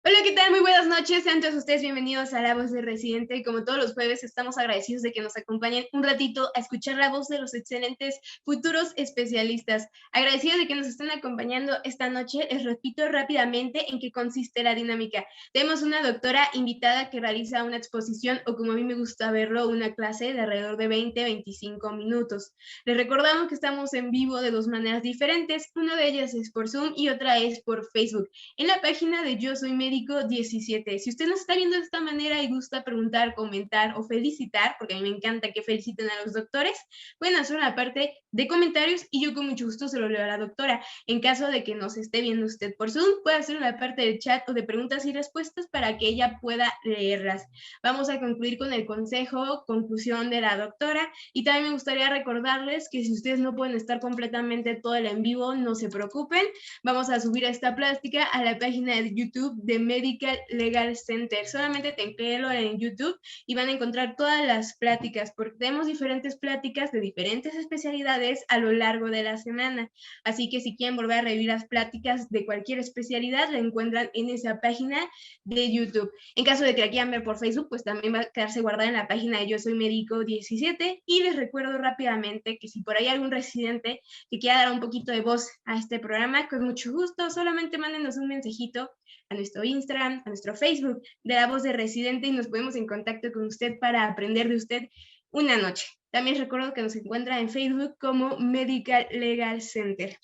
Hola, ¿qué tal? Muy buenas noches. Sean todos ustedes bienvenidos a La Voz de Residente. Como todos los jueves, estamos agradecidos de que nos acompañen un ratito a escuchar la voz de los excelentes futuros especialistas. Agradecidos de que nos estén acompañando esta noche. Les repito rápidamente en qué consiste la dinámica. Tenemos una doctora invitada que realiza una exposición o, como a mí me gusta verlo, una clase de alrededor de 20-25 minutos. Les recordamos que estamos en vivo de dos maneras diferentes. Una de ellas es por Zoom y otra es por Facebook en la página de Yo Soy Médico 17. Si usted nos está viendo de esta manera y gusta preguntar, comentar o felicitar, porque a mí me encanta que feliciten a los doctores, pueden hacer una parte de comentarios y yo con mucho gusto se lo leo a la doctora. En caso de que nos esté viendo usted por Zoom, puede hacer una parte del chat o de preguntas y respuestas para que ella pueda leerlas. Vamos a concluir con el consejo, conclusión de la doctora, y también me gustaría recordarles que si ustedes no pueden estar completamente todo el en vivo, no se preocupen. Vamos a subir esta plástica a la página de YouTube de Medical Legal Center. Solamente tecléelo en YouTube y van a encontrar todas las pláticas, porque tenemos diferentes pláticas de diferentes especialidades a lo largo de la semana. Así que si quieren volver a revivir las pláticas de cualquier especialidad, la encuentran en esa página de YouTube. En caso de que la quieran ver por Facebook, pues también va a quedarse guardada en la página de Yo Soy Médico 17. Y les recuerdo rápidamente que si por ahí hay algún residente que quiera dar un poquito de voz a este programa, con mucho gusto, solamente mándenos un mensajito a nuestro Instagram, a nuestro Facebook de La Voz de Residente y nos ponemos en contacto con usted para aprender de usted una noche. También recuerdo que nos encuentra en Facebook como Medical Legal Center.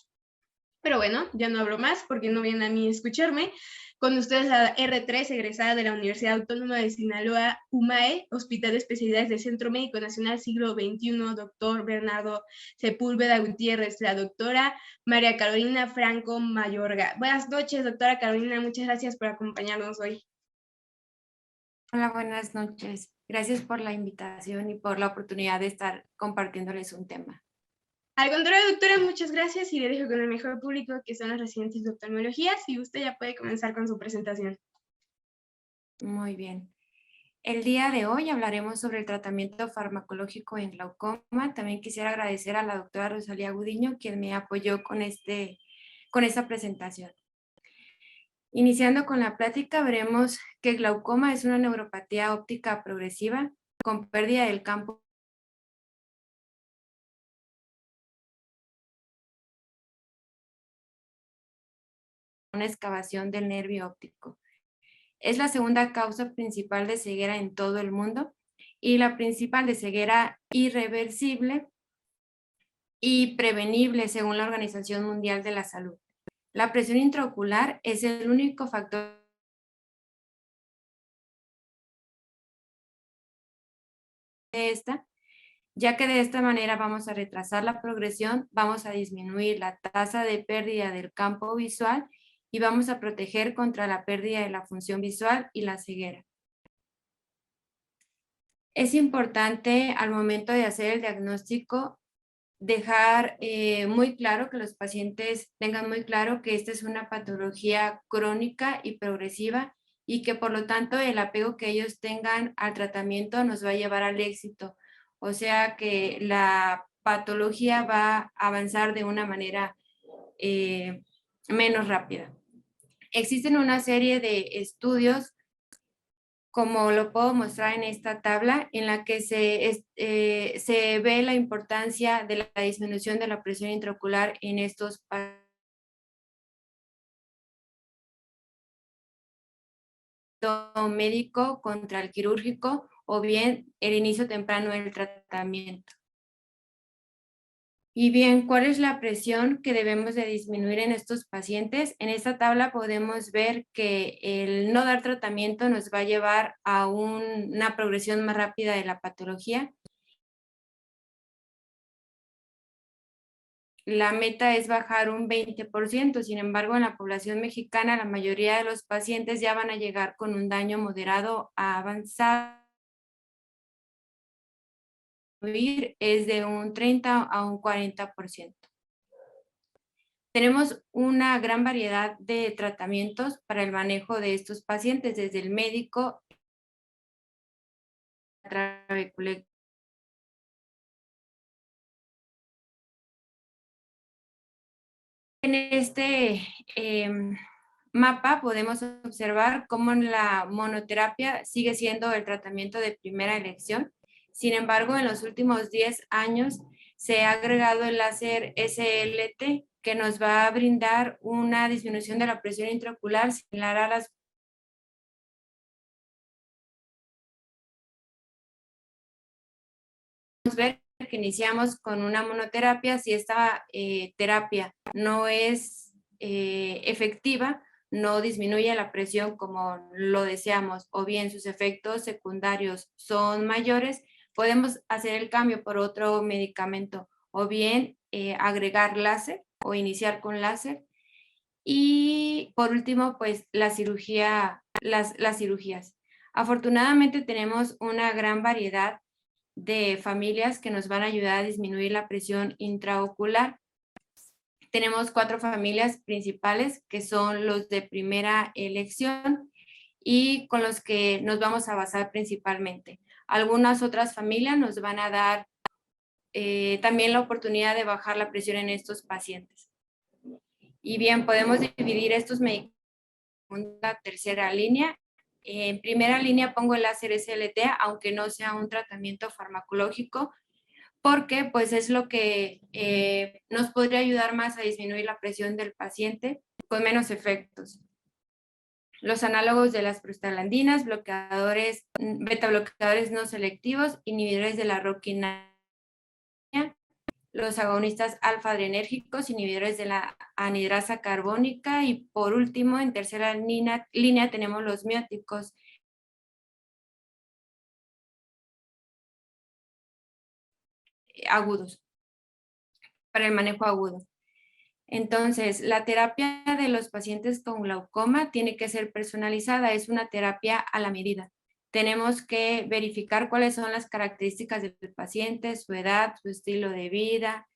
Pero bueno, ya no hablo más porque no vienen a mí a escucharme. Con ustedes la R3, egresada de la Universidad Autónoma de Sinaloa, UMAE, Hospital de Especialidades del Centro Médico Nacional Siglo XXI, doctor Bernardo Sepúlveda Gutiérrez, la doctora María Carolina Franco Mayorga. Buenas noches, doctora Carolina, muchas gracias por acompañarnos hoy. Hola, buenas noches. Gracias por la invitación y por la oportunidad de estar compartiéndoles un tema. Al contrario, doctora, muchas gracias y le dejo con el mejor público que son los residentes de oftalmología. Si usted ya puede comenzar con su presentación. Muy bien. El día de hoy hablaremos sobre el tratamiento farmacológico en glaucoma. También quisiera agradecer a la doctora Rosalía Gudiño, quien me apoyó con esta presentación. Iniciando con la plática, veremos que el glaucoma es una neuropatía óptica progresiva con pérdida del campo una excavación del nervio óptico. Es la segunda causa principal de ceguera en todo el mundo y la principal de ceguera irreversible y prevenible según la Organización Mundial de la Salud. La presión intraocular es el único factor de esta, ya que de esta manera vamos a retrasar la progresión, vamos a disminuir la tasa de pérdida del campo visual y vamos a proteger contra la pérdida de la función visual y la ceguera. Es importante al momento de hacer el diagnóstico dejar muy claro que los pacientes tengan muy claro que esta es una patología crónica y progresiva y que por lo tanto el apego que ellos tengan al tratamiento nos va a llevar al éxito. O sea que la patología va a avanzar de una manera menos rápida. Existen una serie de estudios como lo puedo mostrar en esta tabla, en la que se ve la importancia de la disminución de la presión intraocular en estos pacientes médico contra el quirúrgico o bien el inicio temprano del tratamiento. Y bien, ¿cuál es la presión que debemos de disminuir en estos pacientes? En esta tabla podemos ver que el no dar tratamiento nos va a llevar a una progresión más rápida de la patología. La meta es bajar un 20%, sin embargo, en la población mexicana, la mayoría de los pacientes ya van a llegar con un daño moderado a avanzado. Es de un 30 a un 40%. Tenemos una gran variedad de tratamientos para el manejo de estos pacientes, desde el médico, en este mapa podemos observar cómo la monoterapia sigue siendo el tratamiento de primera elección. Sin embargo, en los últimos 10 años se ha agregado el láser SLT, que nos va a brindar una disminución de la presión intraocular similar a las ver que iniciamos con una monoterapia. Si esta terapia no es efectiva, no disminuye la presión como lo deseamos, o bien sus efectos secundarios son mayores, podemos hacer el cambio por otro medicamento, o bien agregar láser o iniciar con láser. Y por último, pues la cirugía, las cirugías. Afortunadamente tenemos una gran variedad de familias que nos van a ayudar a disminuir la presión intraocular. Tenemos 4 familias principales que son los de primera elección y con los que nos vamos a basar principalmente. Algunas otras familias nos van a dar también la oportunidad de bajar la presión en estos pacientes. Y bien, podemos dividir estos medicamentos en la tercera línea. En primera línea pongo el láser SLT, aunque no sea un tratamiento farmacológico, porque pues es lo que nos podría ayudar más a disminuir la presión del paciente con menos efectos. Los análogos de las prostaglandinas, bloqueadores, beta bloqueadores no selectivos, inhibidores de la ROCK-kinase, los agonistas alfa-adrenérgicos, inhibidores de la anhidrasa carbónica, y por último, en tercera línea tenemos los mióticos, agudos, para el manejo agudo. Entonces, la terapia de los pacientes con glaucoma tiene que ser personalizada, es una terapia a la medida. Tenemos que verificar cuáles son las características del paciente, su edad, su estilo de vida,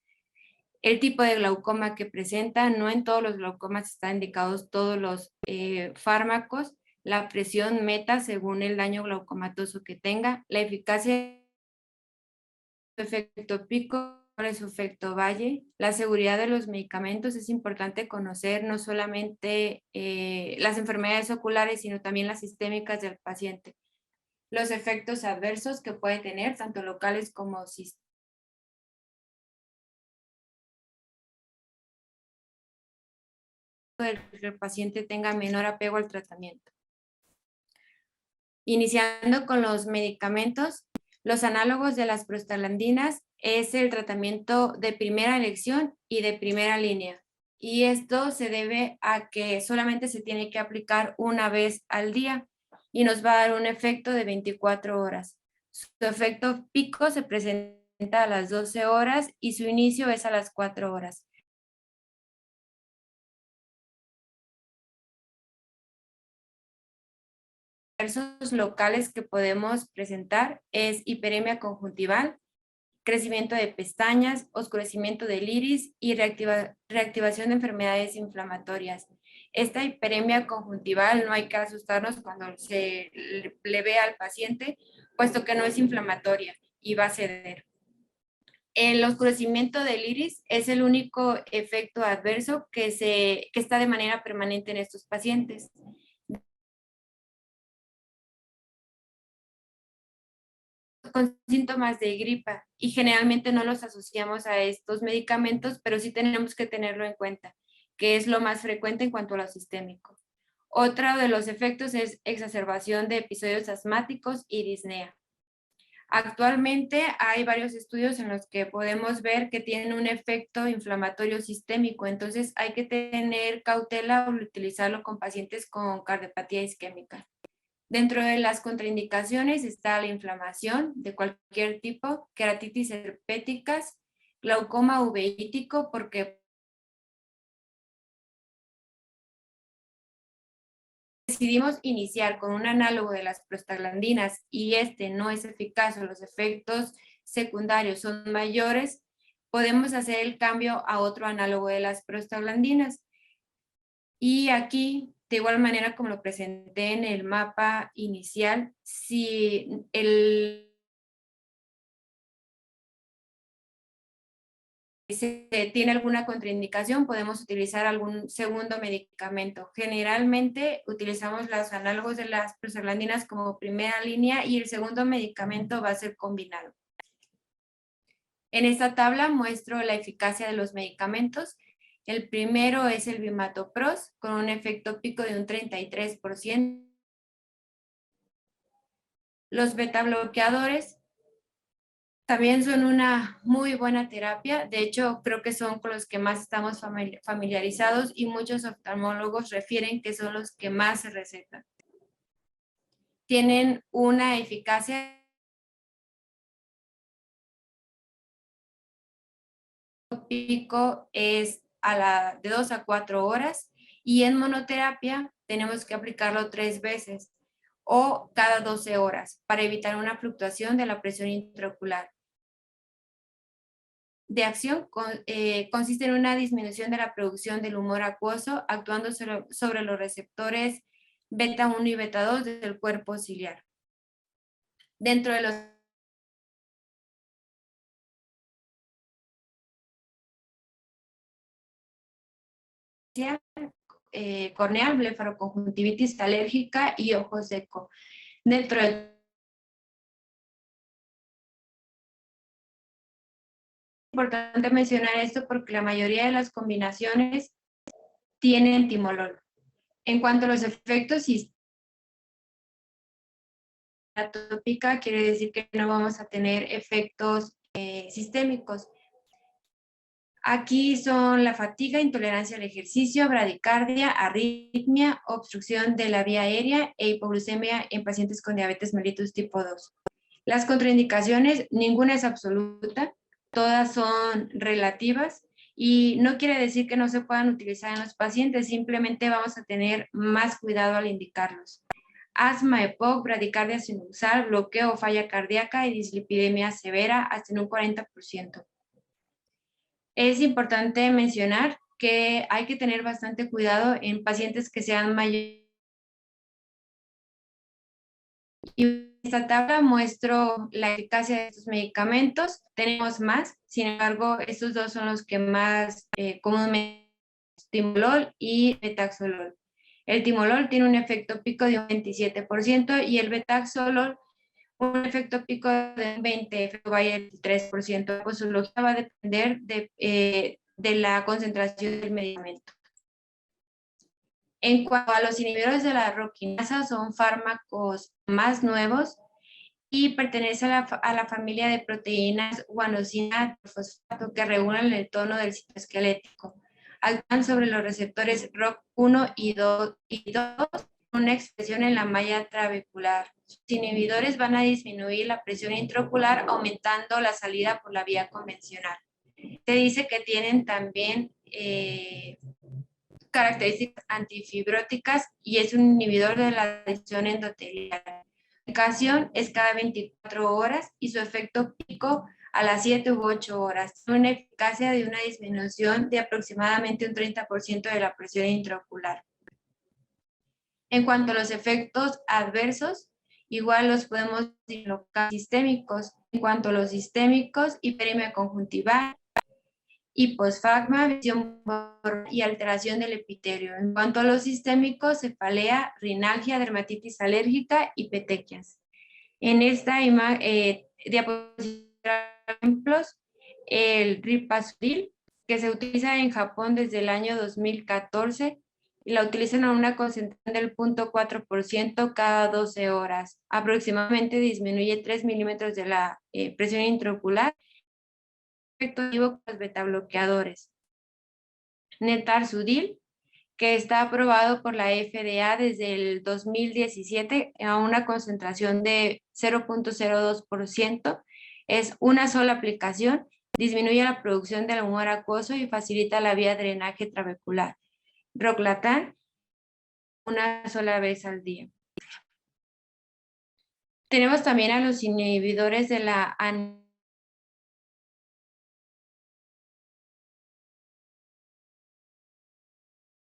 el tipo de glaucoma que presenta. No en todos los glaucomas están indicados todos los fármacos, la presión meta según el daño glaucomatoso que tenga, la eficacia, su efecto pico, su efecto valle, la seguridad de los medicamentos. Es importante conocer no solamente las enfermedades oculares, sino también las sistémicas del paciente, los efectos adversos que puede tener, tanto locales como sistémicos. Que el paciente tenga menor apego al tratamiento. Iniciando con los medicamentos, los análogos de las prostaglandinas es el tratamiento de primera elección y de primera línea. Y esto se debe a que solamente se tiene que aplicar una vez al día y nos va a dar un efecto de 24 horas. Su efecto pico se presenta a las 12 horas y su inicio es a las 4 horas. Diversos locales que podemos presentar es hiperemia conjuntival, crecimiento de pestañas, oscurecimiento del iris y reactivación de enfermedades inflamatorias. Esta hiperemia conjuntival no hay que asustarnos cuando se le ve al paciente, puesto que no es inflamatoria y va a ceder. El oscurecimiento del iris es el único efecto adverso que está de manera permanente en estos pacientes. Con síntomas de gripa, y generalmente no los asociamos a estos medicamentos, pero sí tenemos que tenerlo en cuenta, que es lo más frecuente en cuanto a lo sistémico. Otro de los efectos es exacerbación de episodios asmáticos y disnea. Actualmente hay varios estudios en los que podemos ver que tienen un efecto inflamatorio sistémico, entonces hay que tener cautela al utilizarlo con pacientes con cardiopatía isquémica. Dentro de las contraindicaciones está la inflamación de cualquier tipo, queratitis herpéticas, glaucoma uveítico, porque decidimos iniciar con un análogo de las prostaglandinas y este no es eficaz o los efectos secundarios son mayores, podemos hacer el cambio a otro análogo de las prostaglandinas. Y aquí, de igual manera como lo presenté en el mapa inicial, si el tiene alguna contraindicación, podemos utilizar algún segundo medicamento. Generalmente utilizamos los análogos de las prostaglandinas como primera línea y el segundo medicamento va a ser combinado. En esta tabla muestro la eficacia de los medicamentos. El primero es el Vimatopros, con un efecto pico de un 33%. Los betabloqueadores también son una muy buena terapia. De hecho, creo que son con los que más estamos familiarizados y muchos oftalmólogos refieren que son los que más se recetan. Tienen una eficacia pico es de 2 a 4 horas y en monoterapia tenemos que aplicarlo 3 veces o cada 12 horas para evitar una fluctuación de la presión intraocular. De acción consiste en una disminución de la producción del humor acuoso actuando sobre los receptores beta 1 y beta 2 del cuerpo ciliar. Dentro de los corneal, blefaroconjuntivitis alérgica y ojo seco. Dentro de importante mencionar esto porque la mayoría de las combinaciones tienen timolol. En cuanto a los efectos atópica, quiere decir que no vamos a tener efectos sistémicos. Aquí son la fatiga, intolerancia al ejercicio, bradicardia, arritmia, obstrucción de la vía aérea e hipoglucemia en pacientes con diabetes mellitus tipo 2. Las contraindicaciones, ninguna es absoluta, todas son relativas y no quiere decir que no se puedan utilizar en los pacientes, simplemente vamos a tener más cuidado al indicarlos. Asma, EPOC, bradicardia sinusal, bloqueo o falla cardíaca y dislipidemia severa hasta en un 40%. Es importante mencionar que hay que tener bastante cuidado en pacientes que sean mayores. Y en esta tabla muestro la eficacia de estos medicamentos. Tenemos más, sin embargo, estos dos son los que más comúnmente timolol y betaxolol. El timolol tiene un efecto pico de un 27% y el betaxolol un efecto pico de un 23%. La posología va a depender de la concentración del medicamento. En cuanto a los inhibidores de la roquinasa, son fármacos más nuevos y pertenecen a la familia de proteínas guanosina fosfato que regulan el tono del citoesquelético. Actúan sobre los receptores ROC1 y 2, una expresión en la malla trabecular. Sus inhibidores van a disminuir la presión intraocular aumentando la salida por la vía convencional. Se dice que tienen también características antifibróticas y es un inhibidor de la adhesión endotelial. La aplicación es cada 24 horas y su efecto pico a las 7 u 8 horas. Tiene una eficacia de una disminución de aproximadamente un 30% de la presión intraocular. En cuanto a los efectos adversos, igual los podemos local sistémicos. En cuanto a los sistémicos, hiperemia conjuntival, hiposfagma, visión y alteración del epitelio. En cuanto a los sistémicos, cefalea, rinalgia, dermatitis alérgica y petequias. En esta diapositiva ejemplos, el ripazudil, que se utiliza en Japón desde el año 2014, y la utilizan a una concentración del 0.4% cada 12 horas. Aproximadamente disminuye 3 milímetros de la presión intraocular. Efecto activo con los betabloqueadores. Netarsudil, que está aprobado por la FDA desde el 2017 a una concentración de 0.02%. Es una sola aplicación, disminuye la producción del humor acuoso y facilita la vía de drenaje trabecular. Roclatan, una sola vez al día. Tenemos también a los inhibidores de la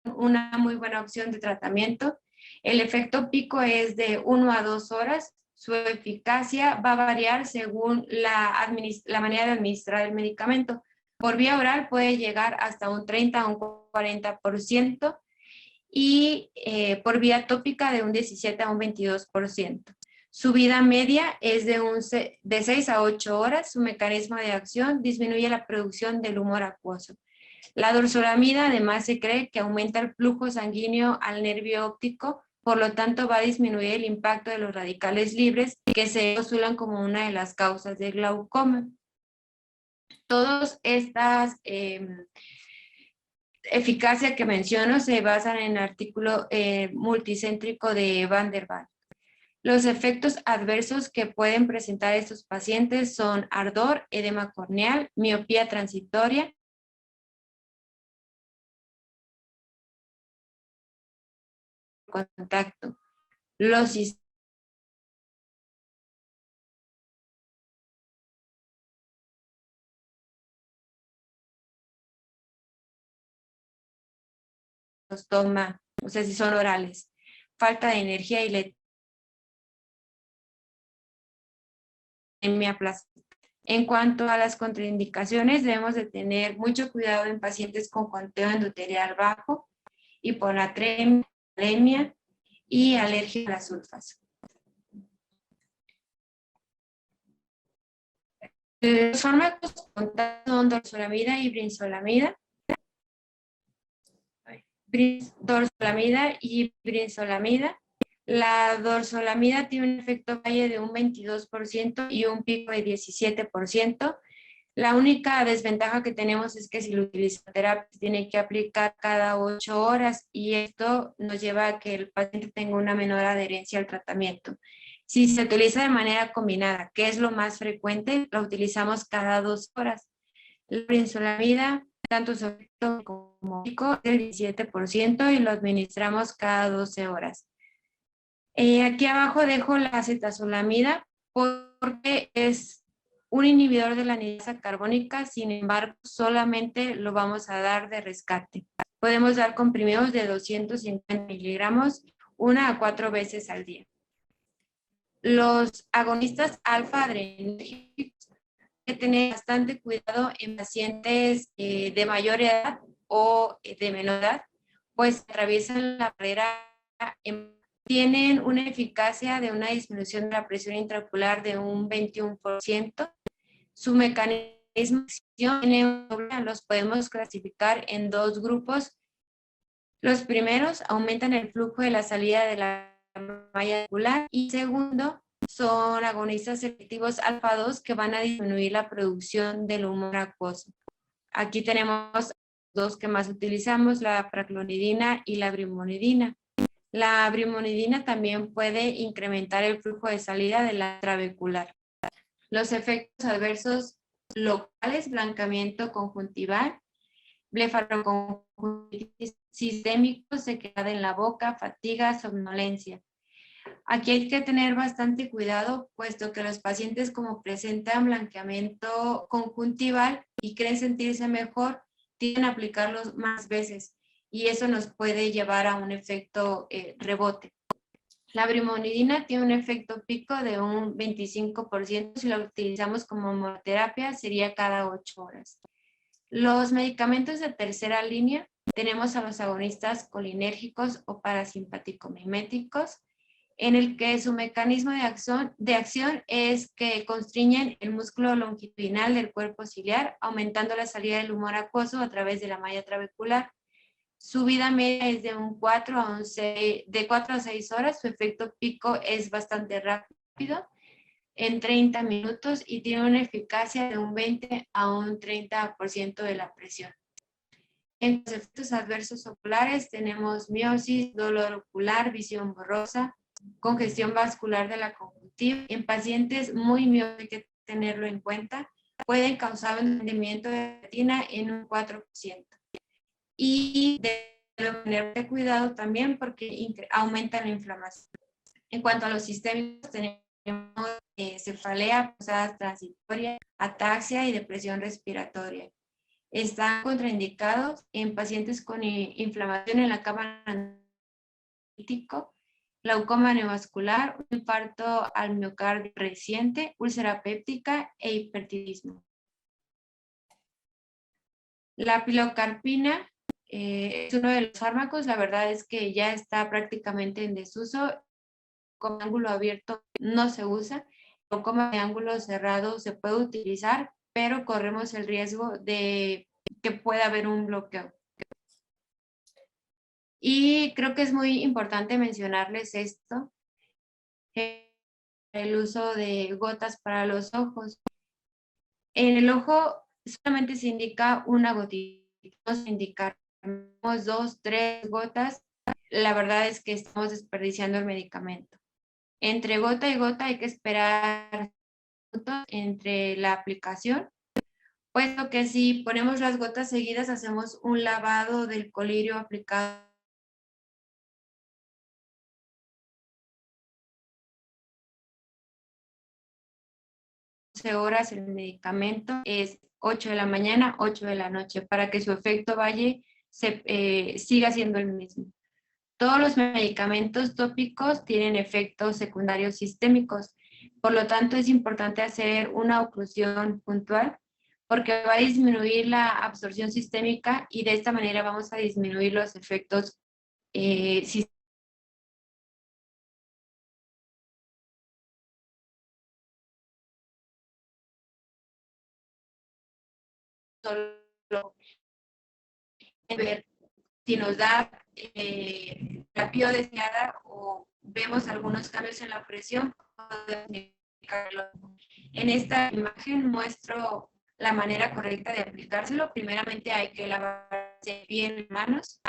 una muy buena opción de tratamiento. El efecto pico es de 1 a 2 horas. Su eficacia va a variar según la manera de administrar el medicamento. Por vía oral puede llegar hasta un 30 a un 40% y por vía tópica de un 17 a un 22%. Su vida media es de 6 a 8 horas. Su mecanismo de acción disminuye la producción del humor acuoso. La dorzolamida además se cree que aumenta el flujo sanguíneo al nervio óptico, por lo tanto va a disminuir el impacto de los radicales libres que se postulan como una de las causas del glaucoma. Todas estas eficacia que menciono se basan en el artículo multicéntrico de Van der Waal. Los efectos adversos que pueden presentar estos pacientes son ardor, edema corneal, miopía transitoria, contacto. Los toma, o sea, si son orales, falta de energía y anemia plástica. En cuanto a las contraindicaciones, debemos de tener mucho cuidado en pacientes con conteo endotelial bajo, hiponatremia, anemia y alergia a las sulfas. Los fármacos son dorzolamida y brinzolamida. Dorzolamida y brinzolamida. La dorzolamida tiene un efecto valle de un 22% y un pico de 17%. La única desventaja que tenemos es que si lo utiliza terapia se tiene que aplicar cada 8 horas y esto nos lleva a que el paciente tenga una menor adherencia al tratamiento. Si se utiliza de manera combinada, que es lo más frecuente, lo utilizamos cada 2 horas. La brinzolamida, tanto su efecto como pico, es del 17% y lo administramos cada 12 horas. Aquí abajo dejo la acetazolamida porque es un inhibidor de la anhidasa carbónica, sin embargo, solamente lo vamos a dar de rescate. Podemos dar comprimidos de 250 miligramos 1 a 4 veces al día. Los agonistas alfa-adrenérgicos hay que tener bastante cuidado en pacientes de mayor edad o de menor edad, pues atraviesan la barrera, tienen una eficacia de una disminución de la presión intraocular de un 21%. Su mecanismo de acción los podemos clasificar en dos grupos. Los primeros aumentan el flujo de la salida de la malla ocular y segundo son agonistas selectivos alfa-2 que van a disminuir la producción del humor acuoso. Aquí tenemos dos que más utilizamos, la praclonidina y la brimonidina. La brimonidina también puede incrementar el flujo de salida de la trabecular. Los efectos adversos locales, blancamiento conjuntival, blefaroconjuntivitis sistémico, sequedad en la boca, fatiga, somnolencia. Aquí hay que tener bastante cuidado, puesto que los pacientes como presentan blanqueamiento conjuntival y creen sentirse mejor, tienden a aplicarlos más veces y eso nos puede llevar a un efecto rebote. La brimonidina tiene un efecto pico de un 25%, si lo utilizamos como monoterapia sería cada 8 horas. Los medicamentos de tercera línea, tenemos a los agonistas colinérgicos o parasimpático-miméticos, en el que su mecanismo de acción es que constriñen el músculo longitudinal del cuerpo ciliar, aumentando la salida del humor acuoso a través de la malla trabecular. Su vida media es de 4 a 6 horas, su efecto pico es bastante rápido, en 30 minutos y tiene una eficacia de un 20 a un 30% de la presión. En los efectos adversos oculares tenemos miosis, dolor ocular, visión borrosa, congestión vascular de la conjuntiva. En pacientes muy miopes hay que tenerlo en cuenta, pueden causar un hundimiento de retina en un 4%. Y debe tener cuidado también porque aumenta la inflamación. En cuanto a los sistémicos, tenemos cefalea, posadas transitorias, ataxia y depresión respiratoria. Están contraindicados en pacientes con inflamación en la cámara analítico, glaucoma neovascular, un infarto al miocardio reciente, úlcera péptica e hipertiroidismo. La pilocarpina es uno de los fármacos, la verdad es que ya está prácticamente en desuso. Con ángulo abierto no se usa, o como de ángulo cerrado se puede utilizar, pero corremos el riesgo de que pueda haber un bloqueo. Y creo que es muy importante mencionarles esto, el uso de gotas para los ojos. En el ojo solamente se indica una gotita, no se indica 2, 3 gotas. La verdad es que estamos desperdiciando el medicamento. Entre gota y gota hay que esperar entre la aplicación, puesto que si ponemos las gotas seguidas hacemos un lavado del colirio aplicado 12 horas. El medicamento es 8 de la mañana, 8 de la noche, para que su efecto siga siendo el mismo. Todos los medicamentos tópicos tienen efectos secundarios sistémicos, por lo tanto es importante hacer una oclusión puntual porque va a disminuir la absorción sistémica y de esta manera vamos a disminuir los efectos sistémicos. Solo ver si nos da la pio deseada o vemos algunos cambios en la presión. En esta imagen muestro la manera correcta de aplicárselo. Primeramente hay que lavarse bien las manos.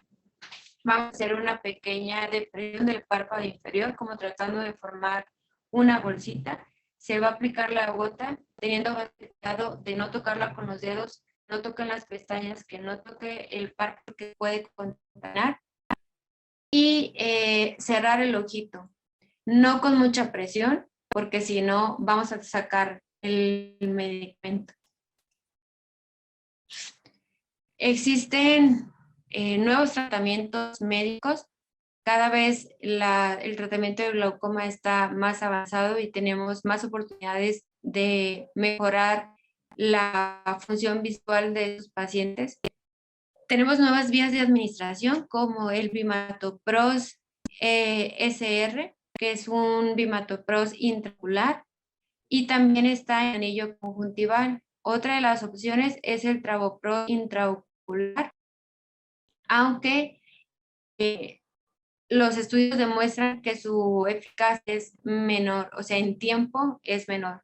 Vamos a hacer una pequeña depresión del párpado inferior, como tratando de formar una bolsita. Se va a aplicar la gota, teniendo cuidado de no tocarla con los dedos, no toquen las pestañas, que no toque el párpado que puede contaminar. Y cerrar el ojito, no con mucha presión, porque si no vamos a sacar el medicamento. Existen nuevos tratamientos médicos. Cada vez el tratamiento de glaucoma está más avanzado y tenemos más oportunidades de mejorar la función visual de sus pacientes. Tenemos nuevas vías de administración como el Bimatopros SR, que es un Bimatopros intraocular, y también está en anillo conjuntival. Otra de las opciones es el Travoprost intraocular, aunque los estudios demuestran que su eficacia es menor, o sea, en tiempo es menor.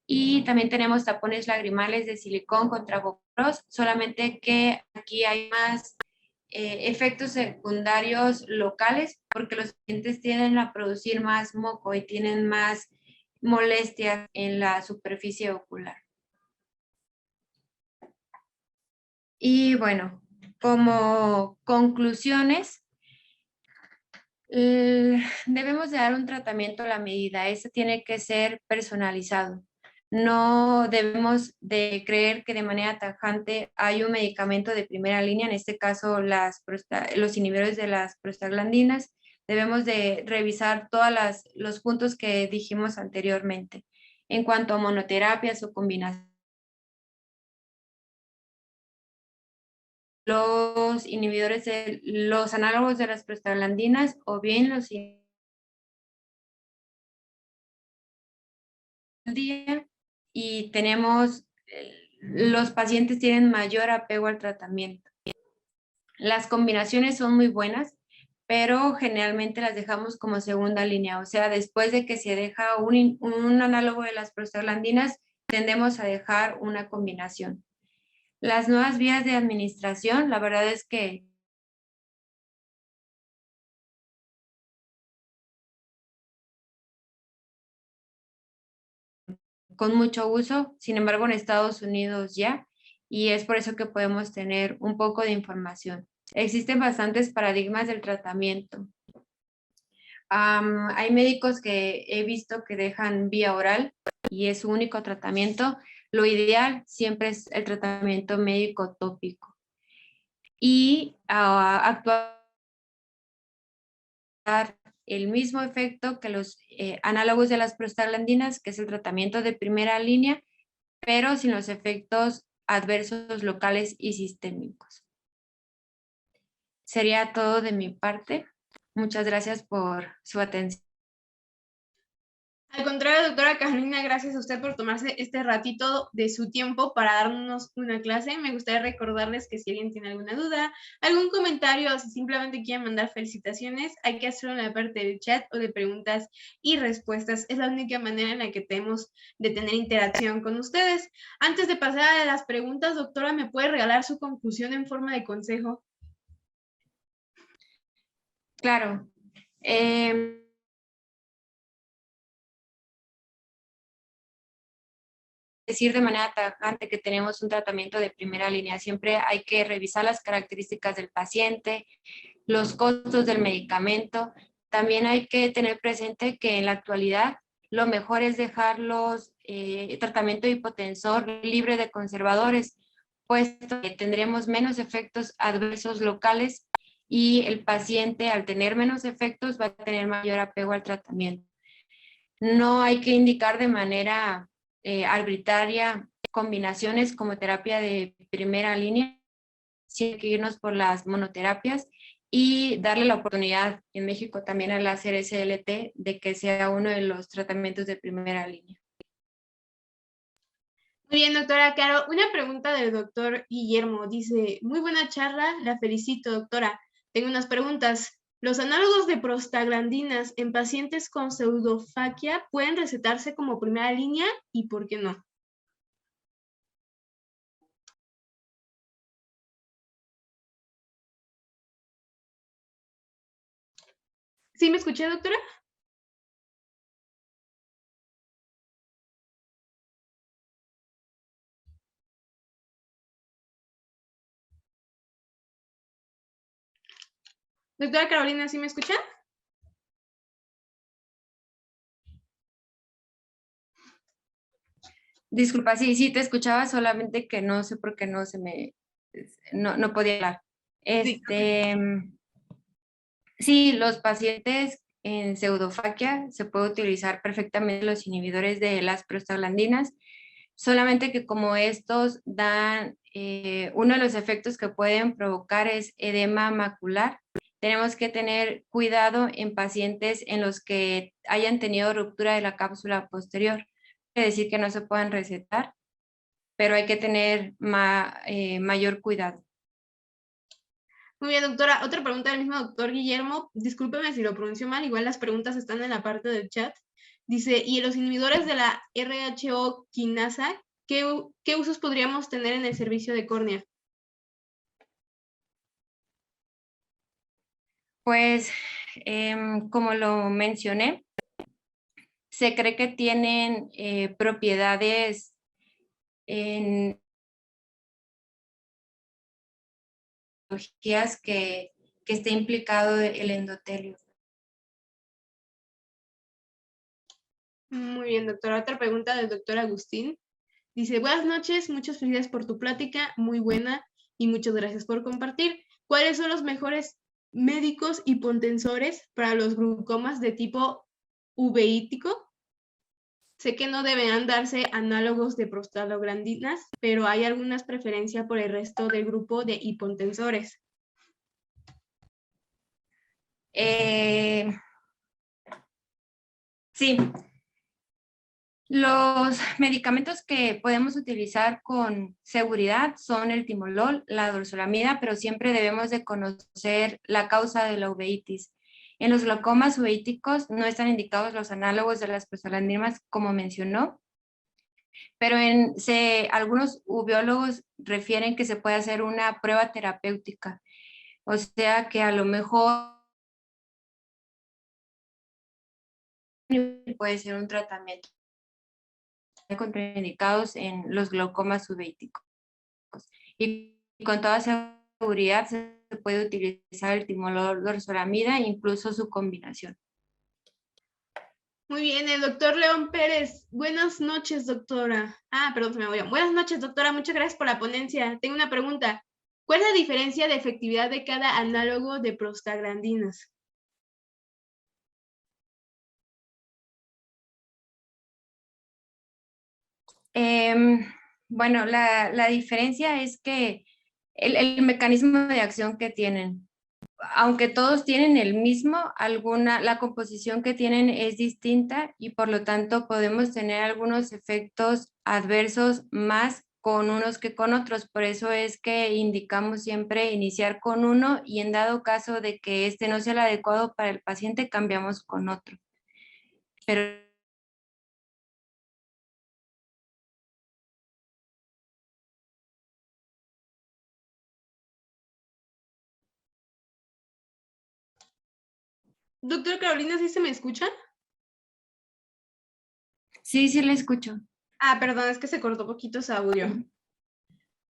Y también tenemos tapones lagrimales de silicón con Travoprost, solamente que aquí hay más efectos secundarios locales porque los pacientes tienden a producir más moco y tienen más molestias en la superficie ocular. Y bueno, como conclusiones, debemos de dar un tratamiento a la medida. Este tiene que ser personalizado. No debemos de creer que de manera tajante hay un medicamento de primera línea, en este caso los inhibidores de las prostaglandinas. Debemos de revisar todos los puntos que dijimos anteriormente. En cuanto a monoterapias o combinaciones, los inhibidores de los análogos de las prostaglandinas o bien los día y los pacientes tienen mayor apego al tratamiento. Las combinaciones son muy buenas, pero generalmente las dejamos como segunda línea, o sea, después de que se deja un análogo de las prostaglandinas, tendemos a dejar una combinación. Las nuevas vías de administración, la verdad es que con mucho uso, sin embargo en Estados Unidos ya, y es por eso que podemos tener un poco de información. Existen bastantes paradigmas del tratamiento. Hay médicos que he visto que dejan vía oral y es su único tratamiento. Lo ideal siempre es el tratamiento médico tópico. Y actuar el mismo efecto que los análogos de las prostaglandinas, que es el tratamiento de primera línea, pero sin los efectos adversos locales y sistémicos. Sería todo de mi parte. Muchas gracias por su atención. Al contrario, doctora Carolina, gracias a usted por tomarse este ratito de su tiempo para darnos una clase. Me gustaría recordarles que si alguien tiene alguna duda, algún comentario o si simplemente quieren mandar felicitaciones, hay que hacerlo en la parte del chat o de preguntas y respuestas. Es la única manera en la que tenemos de tener interacción con ustedes. Antes de pasar a las preguntas, doctora, ¿me puede regalar su conclusión en forma de consejo? Claro. Decir de manera tajante que tenemos un tratamiento de primera línea. Siempre hay que revisar las características del paciente, los costos del medicamento. También hay que tener presente que en la actualidad lo mejor es dejarlos tratamiento hipotensor libre de conservadores, puesto que tendremos menos efectos adversos locales y el paciente, al tener menos efectos, va a tener mayor apego al tratamiento. No hay que indicar de manera arbitraria combinaciones como terapia de primera línea, sino que irnos por las monoterapias y darle la oportunidad en México también al hacer SLT de que sea uno de los tratamientos de primera línea. Muy bien, doctora Caro. Una pregunta del doctor Guillermo. Dice, muy buena charla, la felicito, doctora. Tengo unas preguntas. ¿Los análogos de prostaglandinas en pacientes con pseudofaquia pueden recetarse como primera línea y por qué no? ¿Sí me escuché, doctora? Doctora Carolina, ¿sí me escucha? Disculpa, sí te escuchaba, solamente que no sé por qué no podía hablar. Sí, los pacientes en pseudofaquia se puede utilizar perfectamente los inhibidores de las prostaglandinas, solamente que como estos dan, uno de los efectos que pueden provocar es edema macular. Tenemos que tener cuidado en pacientes en los que hayan tenido ruptura de la cápsula posterior. Quiere decir que no se puedan recetar, pero hay que tener mayor cuidado. Muy bien, doctora. Otra pregunta del mismo doctor Guillermo. Discúlpeme si lo pronuncio mal, igual las preguntas están en la parte del chat. Dice, ¿y los inhibidores de la RHO quinasa, qué usos podríamos tener en el servicio de córnea? Pues, como lo mencioné, se cree que tienen propiedades en patologías que esté implicado el endotelio. Muy bien, doctora. Otra pregunta del doctor Agustín. Dice, buenas noches, muchas felicidades por tu plática, muy buena, y muchas gracias por compartir. ¿Cuáles son los mejores médicos hipotensores para los glucomas de tipo uveítico? Sé que no deben darse análogos de prostaglandinas, pero hay algunas preferencias por el resto del grupo de hipotensores. Sí, los medicamentos que podemos utilizar con seguridad son el timolol, la dorzolamida, pero siempre debemos de conocer la causa de la uveitis. En los glaucomas uveíticos no están indicados los análogos de las prostaglandinas, como mencionó, pero algunos uveólogos refieren que se puede hacer una prueba terapéutica, o sea que a lo mejor puede ser un tratamiento contraindicados en los glaucomas uveíticos. Y con toda seguridad se puede utilizar el timolol dorzolamida, incluso su combinación. Muy bien, el doctor León Pérez. Buenas noches, doctora. Perdón, se me voy. Buenas noches, doctora. Muchas gracias por la ponencia. Tengo una pregunta. ¿Cuál es la diferencia de efectividad de cada análogo de prostaglandinas? Bueno, la diferencia es que el mecanismo de acción que tienen, aunque todos tienen el mismo, la composición que tienen es distinta y por lo tanto podemos tener algunos efectos adversos más con unos que con otros. Por eso es que indicamos siempre iniciar con uno y en dado caso de que este no sea el adecuado para el paciente, cambiamos con otro. Pero Doctora Carolina, ¿sí se me escucha? sí, sí le escucho. Ah, perdón, es que se cortó poquito su audio.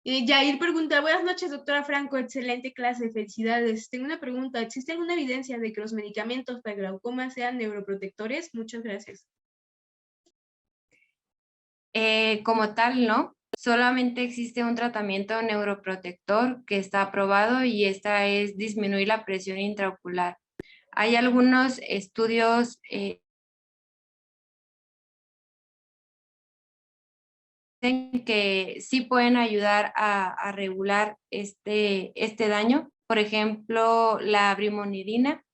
Yair pregunta, buenas noches, doctora Franco, excelente clase, felicidades. Tengo una pregunta, ¿existe alguna evidencia de que los medicamentos para glaucoma sean neuroprotectores? Muchas gracias. Como tal, no. Solamente existe un tratamiento neuroprotector que está aprobado y esta es disminuir la presión intraocular. Hay algunos estudios que sí pueden ayudar a regular este daño. Por ejemplo, la brimonidina,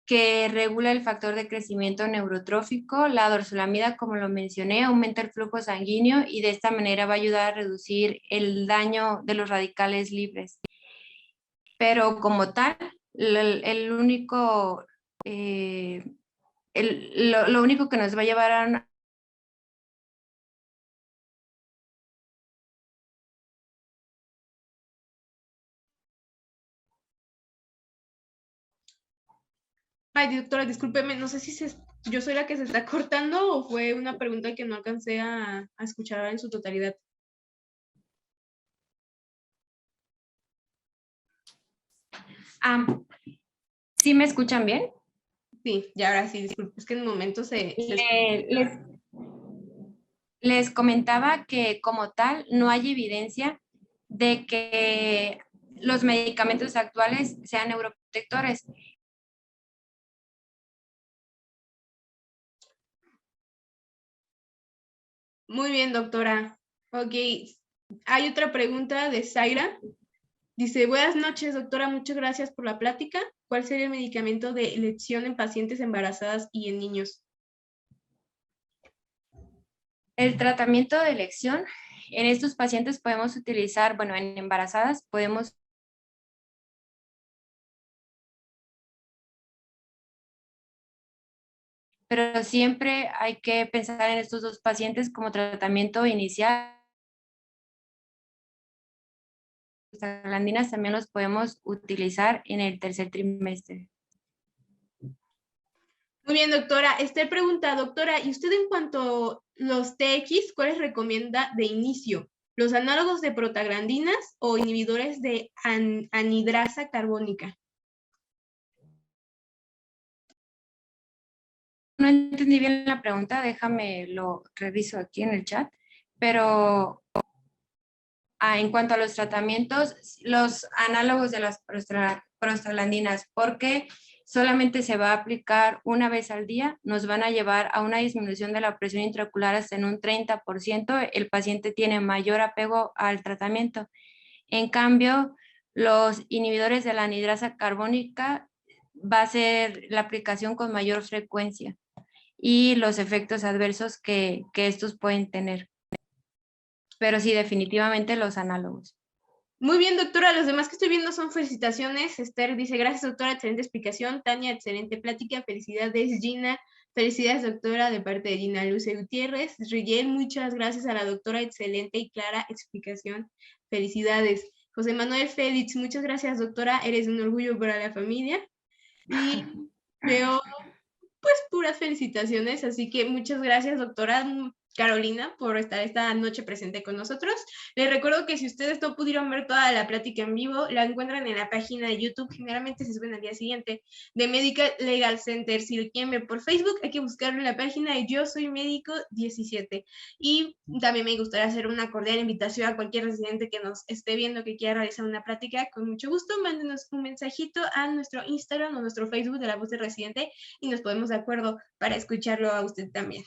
que regula el factor de crecimiento neurotrófico. La dorzolamida, como lo mencioné, aumenta el flujo sanguíneo y de esta manera va a ayudar a reducir el daño de los radicales libres. Pero como tal, el único, lo único que nos va a llevar a Ay, doctora, discúlpeme, no sé si yo soy la que se está cortando o fue una pregunta que no alcancé a escuchar en su totalidad. ¿Sí me escuchan bien? Sí, ya ahora sí, disculpe, es que en un momento Les, les comentaba que como tal no hay evidencia de que los medicamentos actuales sean neuroprotectores. Muy bien, doctora. Ok, hay otra pregunta de Zaira. Dice, buenas noches, doctora, muchas gracias por la plática. ¿Cuál sería el medicamento de elección en pacientes embarazadas y en niños? El tratamiento de elección en estos pacientes podemos utilizar, bueno, en embarazadas podemos pero siempre hay que pensar en estos dos pacientes como tratamiento inicial. Las prostaglandinas también los podemos utilizar en el tercer trimestre. Muy bien, doctora. Esther pregunta, doctora, ¿y usted en cuanto a los TX, cuáles recomienda de inicio? ¿Los análogos de prostaglandinas o inhibidores de anhidrasa carbónica? No entendí bien la pregunta, déjame lo reviso aquí en el chat, pero en cuanto a los tratamientos, los análogos de las prostaglandinas, porque solamente se va a aplicar una vez al día, nos van a llevar a una disminución de la presión intraocular hasta en un 30%, el paciente tiene mayor apego al tratamiento. En cambio, los inhibidores de la anhidrasa carbónica va a ser la aplicación con mayor frecuencia y los efectos adversos que estos pueden tener. Pero sí, definitivamente los análogos. Muy bien, doctora. Los demás que estoy viendo son felicitaciones. Esther dice, gracias, doctora, excelente explicación. Tania, excelente plática. Felicidades, Gina. Felicidades, doctora, de parte de Gina Luce Gutiérrez. Rigel, muchas gracias a la doctora, excelente y clara explicación. Felicidades. José Manuel Félix, muchas gracias, doctora. Eres un orgullo para la familia. Y veo pues puras felicitaciones, así que muchas gracias, doctora Carolina, por estar esta noche presente con nosotros. Les recuerdo que si ustedes no pudieron ver toda la plática en vivo, la encuentran en la página de YouTube, generalmente se suben al día siguiente, de Medical Legal Center. Si lo quieren ver por Facebook, hay que buscarlo en la página de Yo Soy Médico 17. Y también me gustaría hacer una cordial invitación a cualquier residente que nos esté viendo que quiera realizar una plática, con mucho gusto, mándenos un mensajito a nuestro Instagram o nuestro Facebook de La Voz del Residente y nos podemos de acuerdo para escucharlo a usted también.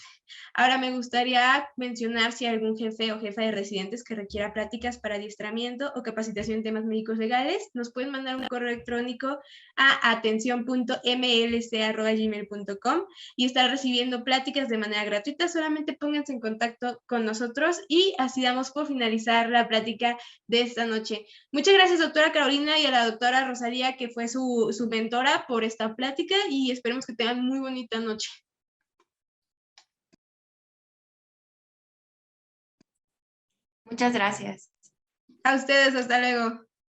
Ahora me gustaría gustaría mencionar si hay algún jefe o jefa de residentes que requiera prácticas para adiestramiento o capacitación en temas médicos legales. Nos pueden mandar un correo electrónico a atención.mlc@gmail.com y estar recibiendo pláticas de manera gratuita. Solamente pónganse en contacto con nosotros y así damos por finalizar la plática de esta noche. Muchas gracias, doctora Carolina, y a la doctora Rosalía, que fue su mentora, por esta plática, y esperemos que tengan muy bonita noche. Muchas gracias. A ustedes, hasta luego.